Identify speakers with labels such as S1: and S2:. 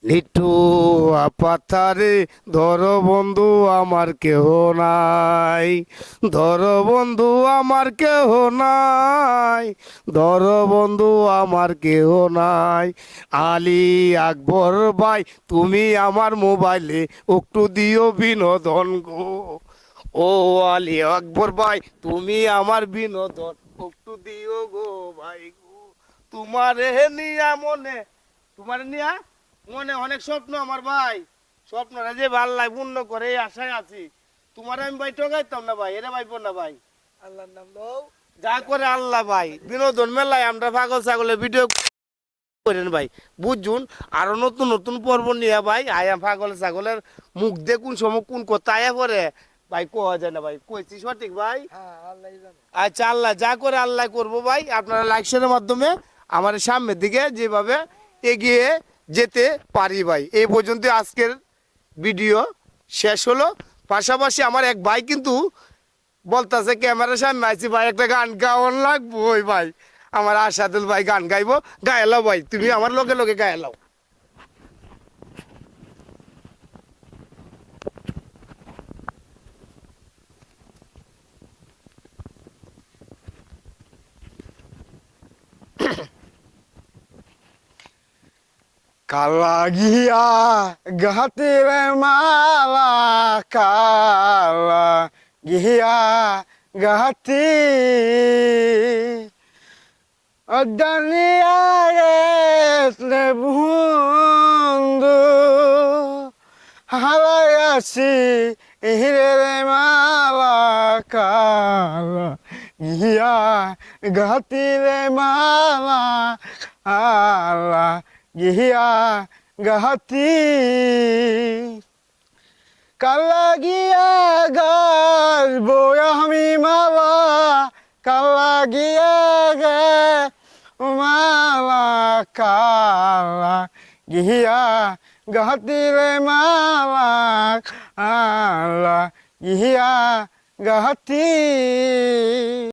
S1: নিঠু পাথারে ধর বন্ধু আমার কেহ নাই, ধর বন্ধু আমার কেহ নাই, ধর বন্ধু আমার কেহ নাই। আলী আকবর ভাই তুমি আমার মোবাইলে একটু দিও বিনোদন গো। ও আলী আকবর ভাই তুমি আমার বিনোদন একটু দিও গো ভাই গো। তোমারে নিয়া মনে, তোমার নিয়া মনে অনেক স্বপ্ন আমার ভাই, স্বপ্নটা যে ভাল লাগে পূর্ণ করে এই আশায় আছি। তোমার আমি ভাই ঠকাইতাম না ভাই, এরা ভাইব না ভাই।
S2: আল্লাহর নাম লও।
S1: যা করে আল্লাহ ভাই, বিনোদন মেলায় আমরা পাগল ছাগলের ভিডিও করেন ভাই, বুঝুন। আরো নতুন নতুন পর্ব নিয়ে ভাই আয়া পাগল ছাগলের মুখ দিয়ে কোন সময় কোন কথা আয়া করে ভাই কোয়া যায় না ভাই, কইছি সঠিক ভাই।
S2: হ্যাঁ, আল্লাহই জানে।
S1: আচ্ছা আল্লাহ যা করে আল্লাহ করবো ভাই। আপনারা লাইক শেয়ারের মাধ্যমে আমার সামনের দিকে যেভাবে এগিয়ে যেতে পারি ভাই। এই পর্যন্ত আজকের ভিডিও শেষ হলো। পাশাপাশি আমার এক ভাই কিন্তু বলতেছে ক্যামেরার সামনে আছি ভাই একটা গান গাওয়ান লাগবো। ওই ভাই আমার আশাদুল ভাই গান গাইবো, গায়েলাও ভাই তুমি আমার লগে লগে গায়েলাও।
S3: কালা গিয়া গাতির মালা, কালা গিয়া গাতি অদানিয়া রে বন্ধু হারাইয়াছি হিরে মালা, কালা গিয়া গাতিরে মালা, আলা গিয়া গাহাতি কালা গিয়া গাছব আমি মালা, কালা গিয়া গে মালা, কালা গিয়া গাহাতিরে মালা, আলা গিয়া গাহাতি।